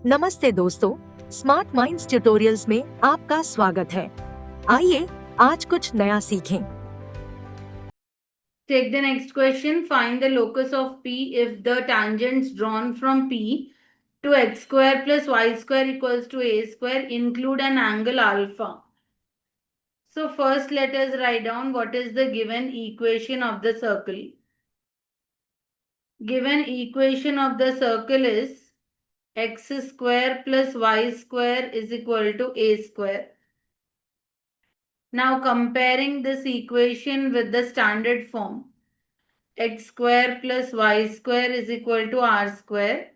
नमस्ते दोस्तों, smart minds tutorials में आपका स्वागत है। आइए आज कुछ नया सीखें। Take the next question. Find the locus of P if the tangents drawn from P to x square plus y square equals to a square include an angle alpha. So first let us write down what is the given equation of the circle. Given equation of the circle is x square plus y square is equal to a square. Now comparing this equation with the standard form. X square plus y square is equal to r square.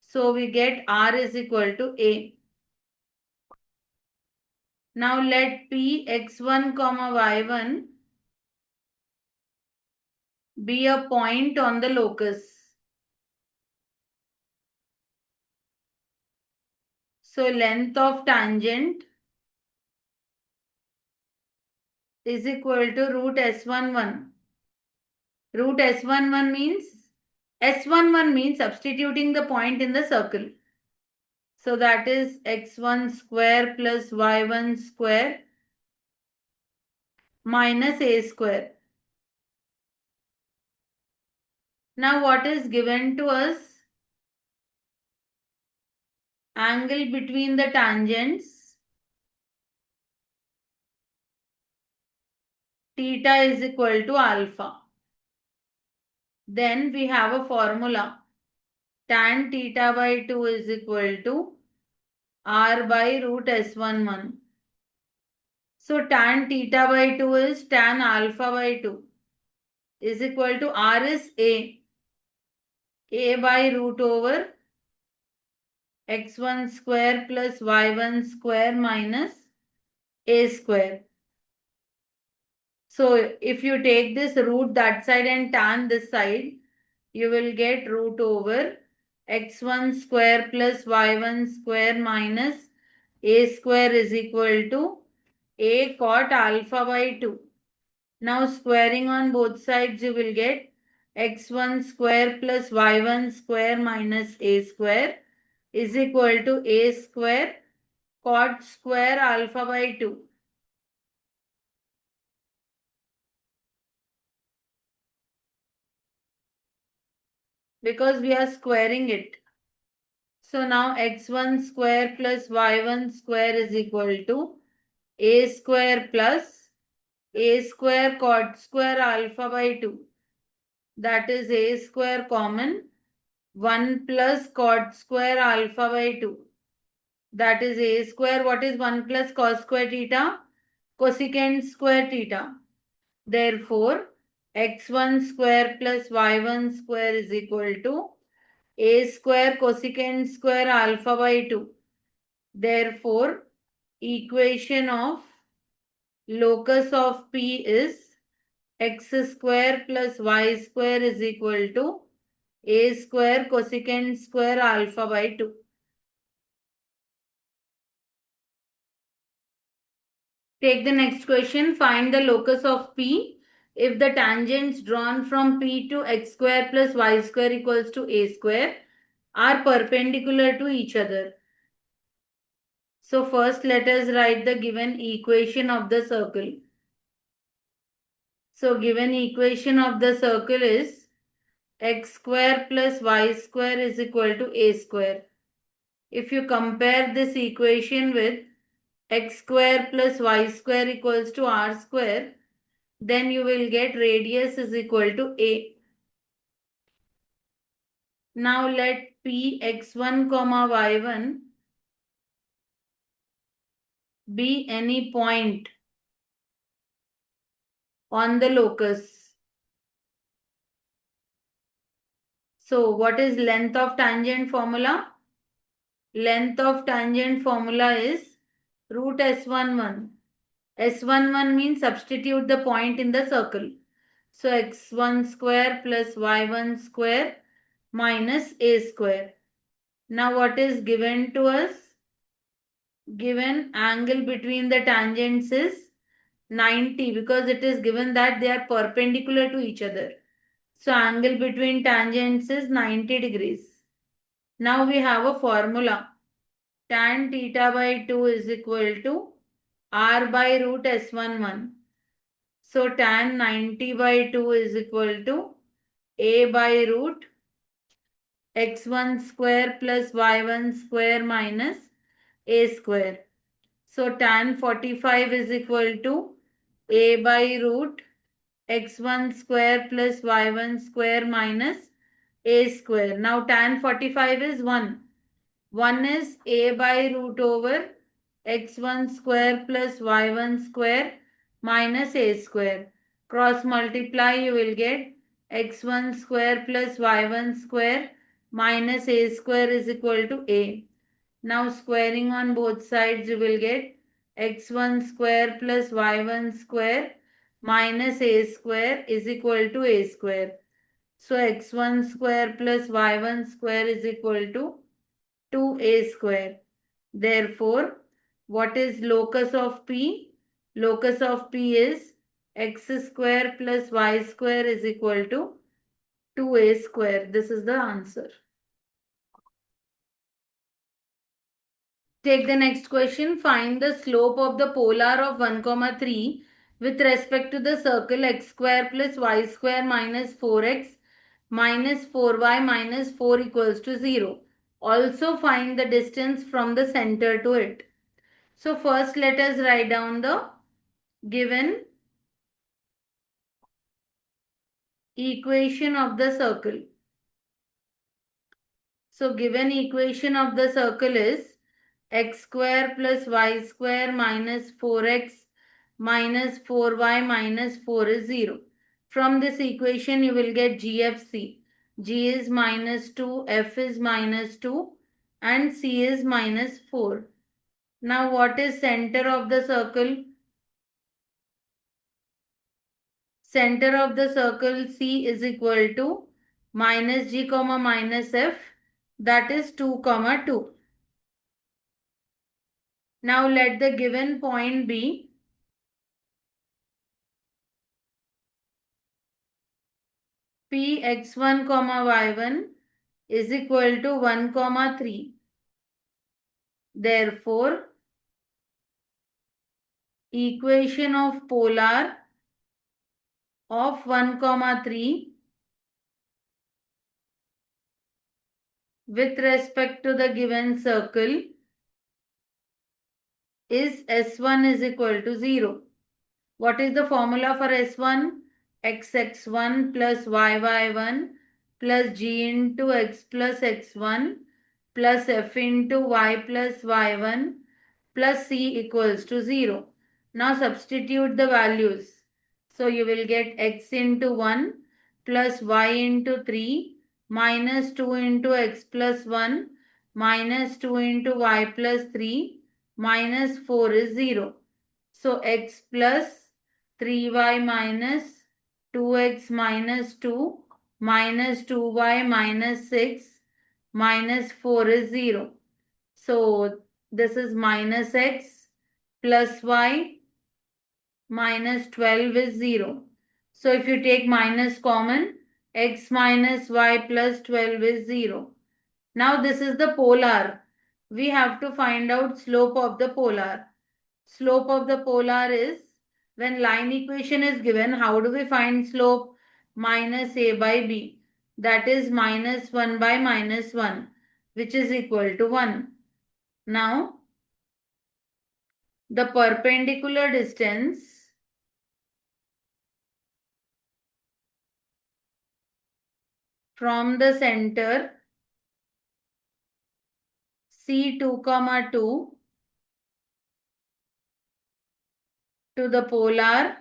So we get r is equal to a. Now let p x1 comma y1 be a point on the locus. So length of tangent is equal to root s11. Root s11 means substituting the point in the circle. So that is x1 square plus y1 square minus a square. Now what is given to us? Angle between the tangents theta is equal to alpha. Then we have a formula. Tan theta by 2 is equal to r by root s11. So tan theta by 2 is tan alpha by 2 is equal to r is a. A by root over x1 square plus y1 square minus a square. So if you take this root that side and tan this side, you will get root over x1 square plus y1 square minus a square is equal to a cot alpha by 2. Now squaring on both sides, you will get x1 square plus y1 square minus a square is equal to a square cot square alpha by 2. Because we are squaring it. So now x1 square plus y1 square is equal to a square plus a square cot square alpha by 2. That is a square common 1 plus cot square alpha by 2. That is a square. What is 1 plus cos square theta? Cosecant square theta. Therefore, x1 square plus y1 square is equal to a square cosecant square alpha by 2. Therefore, equation of locus of P is x square plus y square is equal to a square cosecant square alpha by 2. Take the next question. Find the locus of P if the tangents drawn from P to x square plus y square equals to a square are perpendicular to each other. So first let us write the given equation of the circle. So given equation of the circle is x square plus y square is equal to a square. If you compare this equation with x square plus y square equals to r square, then you will get radius is equal to a. Now let p x1 comma y1 be any point on the locus. So what is length of tangent formula? Length of tangent formula is root s11. S11 means substitute the point in the circle. So x1 square plus y1 square minus a square. Now what is given to us? Given angle between the tangents is 90 because it is given that they are perpendicular to each other. So angle between tangents is 90 degrees. Now we have a formula. Tan theta by 2 is equal to r by root s11. So tan 90 by 2 is equal to a by root x1 square plus y1 square minus a square. So tan 45 is equal to a by root x1 square plus y1 square minus a square. Now tan 45 is 1. 1 is a by root over x1 square plus y1 square minus a square. Cross multiply, you will get x1 square plus y1 square minus a square is equal to a. Now squaring on both sides, you will get x1 square plus y1 square minus a square is equal to a square. So x1 square plus y1 square is equal to 2a square. Therefore, what is locus of P? Locus of P is x square plus y square is equal to 2a square. This is the answer. Take the next question. Find the slope of the polar of 1, 3 with respect to the circle x square plus y square minus 4x minus 4y minus 4 equals to 0. Also find the distance from the center to it. So first let us write down the given equation of the circle. So given equation of the circle is x square plus y square minus 4x minus 4y minus 4 is 0. From this equation you will get GFC. G is minus 2, F is minus 2 and C is minus 4. Now what is center of the circle? Center of the circle C is equal to minus G comma minus F, that is 2 comma 2. Now let the given point be P x1 comma y1 is equal to 1 comma 3. Therefore, equation of polar of 1 comma 3 with respect to the given circle is S1 is equal to 0. What is the formula for S1? X1 plus y1 plus g into x plus x1 plus f into y plus y1 plus c equals to 0. Now substitute the values. So you will get x into 1 plus y into 3 minus 2 into x plus 1 minus 2 into y plus 3 minus 4 is 0. So x plus 3y minus 2x minus 2 minus 2y minus 6 minus 4 is 0. So this is minus x plus y minus 12 is 0. So if you take minus common, x minus y plus 12 is 0. Now this is the polar. We have to find out slope of the polar. Slope of the polar is, when line equation is given, how do we find slope? Minus a by b. That is minus 1 by minus 1, which is equal to 1. Now, the perpendicular distance from the center C2, 2 to the polar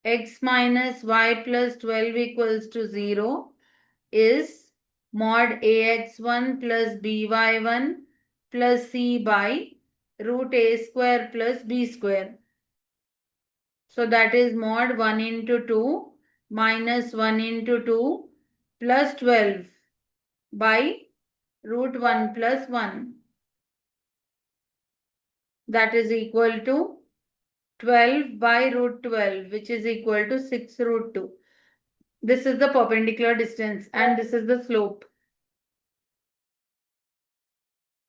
x minus y plus 12 equals to 0 is mod ax1 plus by1 plus c by root a square plus b square. So that is mod 1 into 2 minus 1 into 2 plus 12 by root 1 plus 1. That is equal to 12 by root 12, which is equal to 6 root 2. This is the perpendicular distance and this is the slope.